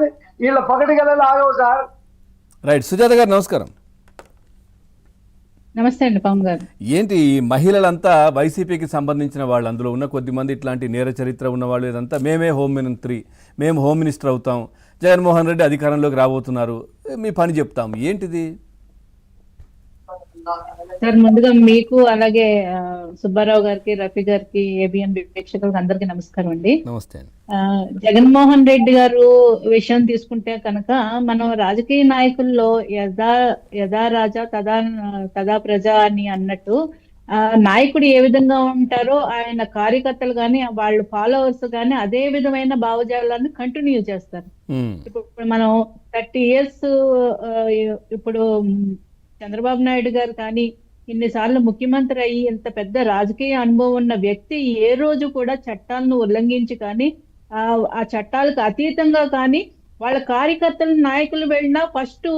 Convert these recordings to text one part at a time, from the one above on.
కానీ వీళ్ళ పగటిగల ఆగవు సార్. రైట్. సుజాత గారు నమస్కారం. నమస్తే అండి పవన్ గారు. ఏంటి ఈ మహిళలంతా వైసీపీకి సంబంధించిన వాళ్ళు, అందులో ఉన్న కొద్దిమంది ఇట్లాంటి నేర చరిత్ర ఉన్న వాళ్ళు, ఇదంతా మేమే హోంమంత్రి, మేము హోమ్ మినిస్టర్ అవుతాం, జగన్మోహన్ రెడ్డి అధికారంలోకి రాబోతున్నారు, మీ పని చెప్తాం, ఏంటిది? సార్ ముందుగా మీకు అలాగే సుబ్బారావు గారికి, రఫీ గారికి, ఏబిఎన్ ప్రేక్షకులకు అందరికీ నమస్కారం అండి. నమస్తే అండి. జగన్మోహన్ రెడ్డి గారు విషయం తీసుకుంటే కనుక మనం రాజకీయ నాయకుల్లో యథా రాజా తదా ప్రజ అని అన్నట్టు నాయకుడు ఏ విధంగా ఉంటారో ఆయన కార్యకర్తలు కానీ వాళ్ళు ఫాలోవర్స్ కానీ అదే విధమైన భావజాలాన్ని కంటిన్యూ చేస్తారు. ఇప్పుడు మనం 30 years ఇప్పుడు చంద్రబాబు నాయుడు గారు కానీ ఇన్నిసార్లు ముఖ్యమంత్రి అయ్యి ఇంత పెద్ద రాజకీయ అనుభవం ఉన్న వ్యక్తి ఏ రోజు కూడా చట్టాలను ఉల్లంఘించి కానీ ఆ చట్టాలకు అతీతంగా కానీ వాళ్ళ కార్యకర్తలు నాయకులు వెళ్ళినా ఫస్ట్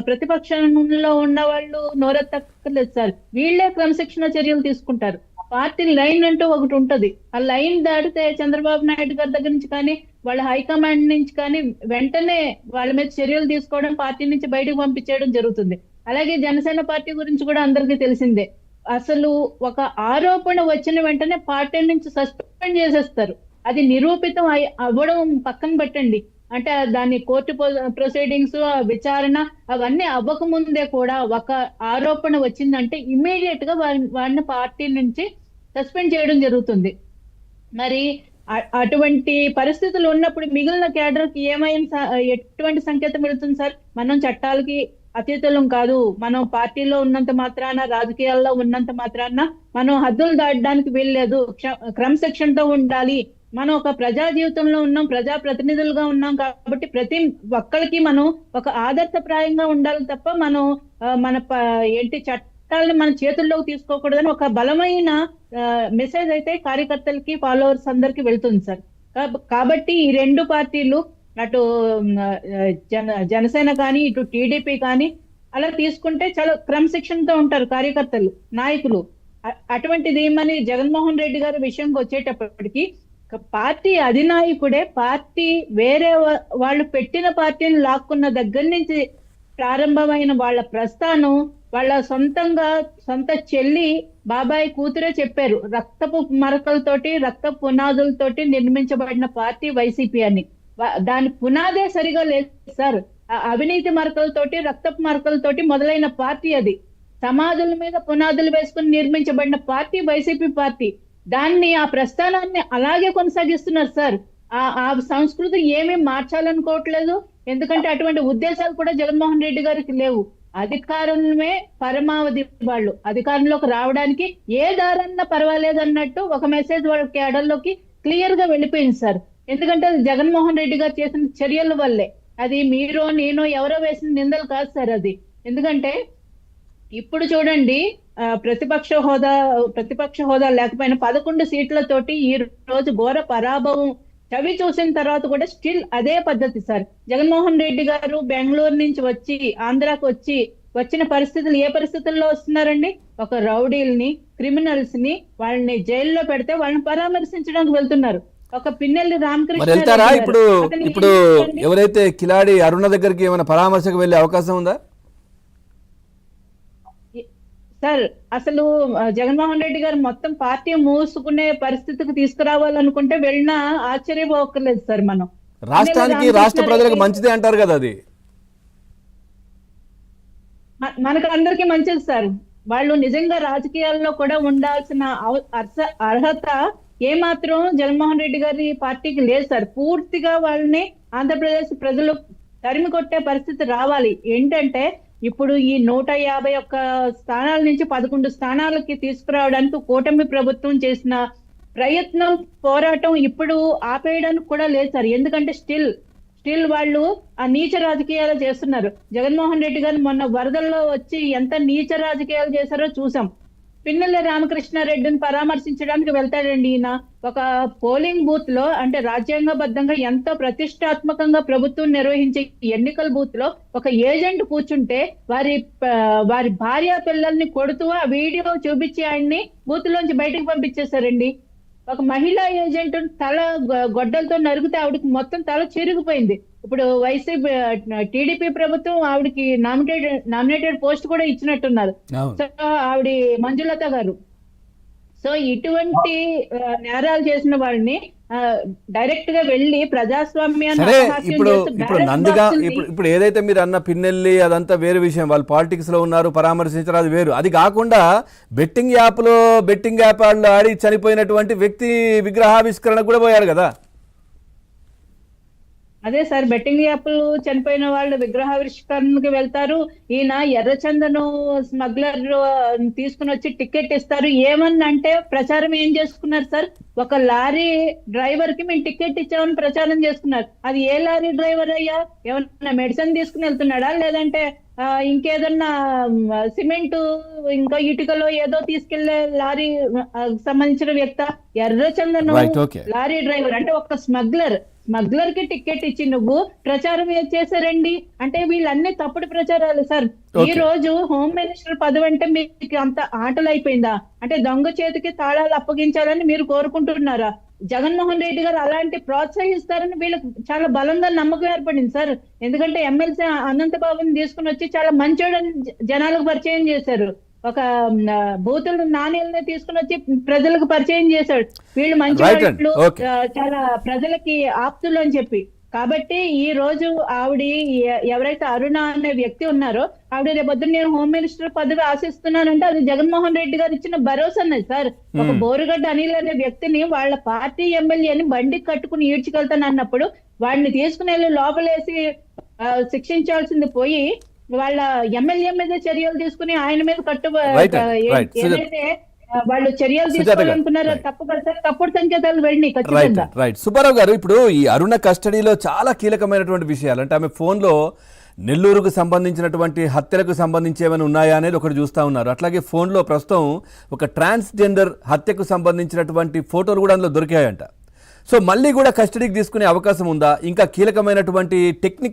ప్రతిపక్షంలో ఉన్న వాళ్ళు నోరెత్తక్కర్లేదు సార్, వీళ్ళే క్రమశిక్షణ చర్యలు తీసుకుంటారు. పార్టీ లైన్ అంటూ ఒకటి ఉంటది, ఆ లైన్ దాటితే చంద్రబాబు నాయుడు గారి దగ్గర నుంచి కానీ వాళ్ళ హైకమాండ్ నుంచి కానీ వెంటనే వాళ్ళ మీద చర్యలు తీసుకోవడం, పార్టీ నుంచి బయటకు పంపించేయడం జరుగుతుంది. అలాగే జనసేన పార్టీ గురించి కూడా అందరికీ తెలిసిందే. అసలు ఒక ఆరోపణ వచ్చిన వెంటనే పార్టీ నుంచి సస్పెండ్ చేసేస్తారు. అది నిరూపితం అవ్వడం పక్కన పెట్టండి, అంటే దాని కోర్టు ప్రొసీడింగ్స్, విచారణ అవన్నీ అవ్వకముందే కూడా ఒక ఆరోపణ వచ్చిందంటే ఇమ్మీడియట్ గా వాడిని పార్టీ నుంచి సస్పెండ్ చేయడం జరుగుతుంది. మరి అటువంటి పరిస్థితులు ఉన్నప్పుడు మిగిలిన క్యాడర్ కి ఎటువంటి సంకేతం వెళుతుంది సార్? మనం చట్టాలకి అతీతులం కాదు, మనం పార్టీలో ఉన్నంత మాత్రాన, రాజకీయాల్లో ఉన్నంత మాత్రాన మనం హద్దులు దాటడానికి వీల్లేదు, క్రమశిక్షణతో ఉండాలి. మనం ఒక ప్రజా జీవితంలో ఉన్నాం, ప్రజా ప్రతినిధులుగా ఉన్నాం కాబట్టి ప్రతి ఒక్కరికి మనం ఒక ఆదర్శప్రాయంగా ఉండాలి తప్ప మనం మన చట్టాలను మన చేతుల్లోకి తీసుకోకూడదని ఒక బలమైన మెసేజ్ అయితే కార్యకర్తలకి, ఫాలోవర్స్ అందరికి వెళ్తుంది సార్. కాబట్టి ఈ రెండు పార్టీలు, అటు జనసేన కానీ ఇటు టీడీపీ కానీ అలా తీసుకుంటే చాలా క్రమశిక్షణతో ఉంటారు కార్యకర్తలు, నాయకులు. అటువంటిది మరి జగన్మోహన్ రెడ్డి గారి విషయంకి వచ్చేటప్పటికి పార్టీ అధినాయకుడే పార్టీ వేరే వాళ్ళు పెట్టిన పార్టీని లాక్కున్న దగ్గర నుంచి ప్రారంభమైన వాళ్ళ ప్రస్థానం వాళ్ళ సొంత చెల్లి బాబాయ్ కూతురే చెప్పారు, రక్తపు మరకలతోటి రక్తపు పునాదులతోటి నిర్మించబడిన పార్టీ వైసీపీ అని. దాని పునాదే సరిగా లేదు సార్. అవినీతి మరకలతోటి రక్తపు మరకలతోటి మొదలైన పార్టీ అది. సమాధుల మీద పునాదులు వేసుకుని నిర్మించబడిన పార్టీ వైసీపీ పార్టీ. దాన్ని ఆ ప్రస్థానాన్ని అలాగే కొనసాగిస్తున్నారు సార్. ఆ సంస్కృతి ఏమీ మార్చాలనుకోవట్లేదు, ఎందుకంటే అటువంటి ఉద్దేశాలు కూడా జగన్మోహన్ రెడ్డి గారికి లేవు. అధికారమే పరమావధి, వాళ్ళు అధికారంలోకి రావడానికి ఏ దారన్నా పర్వాలేదు అన్నట్టు ఒక మెసేజ్ వాళ్ళ కేడర్లోకి క్లియర్ గా వెళ్ళిపోయింది సార్. ఎందుకంటే అది జగన్మోహన్ రెడ్డి గారు చేసిన చర్యల వల్లే. అది మీరో నేనో ఎవరో వేసిన నిందలు కాదు సార్ అది. ఎందుకంటే ఇప్పుడు చూడండి, ప్రతిపక్ష హోదా లేకపోయినా 11 సీట్లతోటి ఈ రోజు ఘోర పరాభవం చవి చూసిన తర్వాత కూడా స్టిల్ అదే పద్ధతి సార్. జగన్మోహన్ రెడ్డి గారు బెంగళూరు నుంచి వచ్చి ఆంధ్రాకు వచ్చిన పరిస్థితులు ఏ పరిస్థితుల్లో వస్తున్నారండి? ఒక రౌడీల్ని, క్రిమినల్స్ ని వాళ్ళని జైల్లో పెడితే వాళ్ళని పరామర్శించడానికి వెళ్తున్నారు. ఒక పిన్నెల్లి రామకృష్ణ వెళ్తారా? ఇప్పుడు ఎవరైతే కిలాడి అరుణ దగ్గరికి ఏమైనా పరామర్శకు వెళ్ళే అవకాశం ఉందా సార్? అసలు జగన్మోహన్ రెడ్డి గారు మొత్తం పార్టీ మూసుకునే పరిస్థితికి తీసుకురావాలనుకుంటే వెళ్ళినా ఆశ్చర్యపోకర్లేదు సార్. మనం రాష్ట్రానికి, రాష్ట్ర ప్రజలకు మంచిదే అంటారు కదా, అది మనకు అందరికీ మంచిది సార్. వాళ్ళు నిజంగా రాజకీయాల్లో కూడా ఉండాల్సిన అర్హత ఏమాత్రం జగన్మోహన్ రెడ్డి గారి పార్టీకి లేదు సార్. పూర్తిగా వాళ్ళని ఆంధ్రప్రదేశ్ ప్రజలు తరిమి కొట్టే పరిస్థితి రావాలి. ఏంటంటే ఇప్పుడు ఈ 151 స్థానాల నుంచి 11 స్థానాలకి తీసుకురావడానికి కూటమి ప్రభుత్వం చేసిన ప్రయత్నం, పోరాటం ఇప్పుడు ఆపేయడానికి కూడా లేదు సార్. ఎందుకంటే స్టిల్ వాళ్ళు ఆ నీచ రాజకీయాలు చేస్తున్నారు. జగన్మోహన్ రెడ్డి గారు మొన్న వరదల్లో వచ్చి ఎంత నీచ రాజకీయాలు చేశారో చూసాం. పిన్నెల్లి రామకృష్ణారెడ్డిని పరామర్శించడానికి వెళ్తాడండి ఈయన. ఒక పోలింగ్ బూత్ లో, అంటే రాజ్యాంగబద్ధంగా ఎంతో ప్రతిష్టాత్మకంగా ప్రభుత్వం నిర్వహించే ఎన్నికల బూత్ లో ఒక ఏజెంట్ కూర్చుంటే వారి భార్య పిల్లల్ని కొడుతూ ఆ వీడియో చూపించి ఆయన్ని బూత్ లోంచి బయటకు పంపించేశారండి. ఒక మహిళా ఏజెంట్ తల గొడ్డలతో నరిగితే ఆవిడకి మొత్తం తల చిరిగిపోయింది. ఇప్పుడు వైసీపీ టీడీపీ ప్రభుత్వం ఆవిడకి నామినేటెడ్ పోస్ట్ కూడా ఇచ్చినట్టున్నారు. అవును. సో ఆవిడ మంజులత గారు. సో ఇటువంటి నేరాలు చేసిన వాళ్ళని డైరెక్ట్ గా వెళ్ళి ప్రజాస్వామ్యాన్ని సరే, అపహాస్యం ఇప్పుడు చేస్తూ ఇప్పుడు ballot నందిగా box ని- ఇప్పుడు ఏదైతే మీరు అన్న పిన్నెల్లి అదంతా వేరే విషయం, వాళ్ళు పాలిటిక్స్ లో ఉన్నారు, పరామర్శించరు, అది వేరు. అది కాకుండా బెట్టింగ్ యాప్ వాళ్ళు ఆడి చనిపోయినటువంటి వ్యక్తి విగ్రహావిష్కరణ కూడా పోయారు కదా. అదే సార్, బెట్టింగ్ యాప్లు చనిపోయిన వాళ్ళు విగ్రహావిష్కరణకి వెళ్తారు. ఈయన ఎర్రచందను స్మగ్లర్ తీసుకుని వచ్చి టికెట్ ఇస్తారు. ఏమన్నంటే ప్రచారం ఏం చేసుకున్నారు సార్, ఒక లారీ డ్రైవర్ కి మేము టికెట్ ఇచ్చామని ప్రచారం చేసుకున్నారు. అది ఏ లారీ డ్రైవర్ అయ్యా? ఏమన్నా మెడిసిన్ తీసుకుని వెళ్తున్నాడా, లేదంటే ఇంకేదన్నా సిమెంట్ ఇంకా ఇటుకలో ఏదో తీసుకెళ్లే లారీ సంబంధించిన వ్యక్త? ఎర్రచందను Right, okay. లారీ డ్రైవర్ అంటే ఒక స్మగ్లర్ కి టికెట్ ఇచ్చి నువ్వు ప్రచారం ఏం చేశారండి అంటే వీళ్ళన్ని తప్పుడు ప్రచారాలు సార్. ఈ రోజు హోమ్ మినిస్టర్ పదవి అంటే మీకు అంత ఆటలు అయిపోయిందా? అంటే దొంగ చేతికి తాళాలు అప్పగించాలని మీరు కోరుకుంటున్నారా? జగన్మోహన్ రెడ్డి గారు అలాంటి ప్రోత్సహిస్తారని వీళ్ళకి చాలా బలంగా నమ్మకం ఏర్పడింది సార్. ఎందుకంటే ఎమ్మెల్సీ అనంతబాబుని తీసుకుని వచ్చి చాలా మంచోడని జనాలకు పరిచయం చేశారు. ఒక బూతులు నాణ్యాలని తీసుకుని వచ్చి ప్రజలకు పరిచయం చేశాడు. వీళ్ళు మంచి వాళ్ళు, చాలా ప్రజలకి ఆప్తులు అని చెప్పి. కాబట్టి ఈ రోజు ఆవిడ ఎవరైతే అరుణ అనే వ్యక్తి ఉన్నారో ఆవిడ రేపొద్దున నేను హోమ్ మినిస్టర్ పదవి ఆశిస్తున్నానంటే అది జగన్మోహన్ రెడ్డి గారు ఇచ్చిన భరోసా అన్నది సార్. ఒక బోరుగడ్డ అనిల్ అనే వ్యక్తిని వాళ్ళ పార్టీ ఎమ్మెల్యేని బండికి కట్టుకుని ఈడ్చుకెళ్తాను అన్నప్పుడు వాడిని తీసుకుని వెళ్ళి లోపలేసి శిక్షించాల్సింది పోయి వాళ్ళ ఎమ్మెల్యే మీద చర్యలు తీసుకుని ఆయన మీద ఏదైతే వాళ్ళు చర్యలు తీసుకోవాలనుకున్నారో తప్పు కదా సార్. తప్పుడు సంకేతాలు వెళ్ళి ఖచ్చితంగా. రైట్ సుబ్బారావు గారు, ఇప్పుడు ఈ అరుణ కస్టడీలో చాలా కీలకమైనటువంటి విషయాలు అంటే ఆమె ఫోన్లో నెల్లూరుకు సంబంధించినటువంటి హత్యలకు సంబంధించి ఏమైనా ఉన్నాయా అనేది ఒకటి చూస్తూ ఉన్నారు. అట్లాగే ఫోన్లో ప్రస్తుతం ఒక ట్రాన్స్జెండర్ హత్యకు సంబంధించినటువంటి ఫోటోలు కూడా అందులో దొరికాయంట. సో మళ్ళీ కూడా కస్టడీకి తీసుకునే అవకాశం ఉందా? ఇంకా కీలకమైనటువంటి టెక్నిక్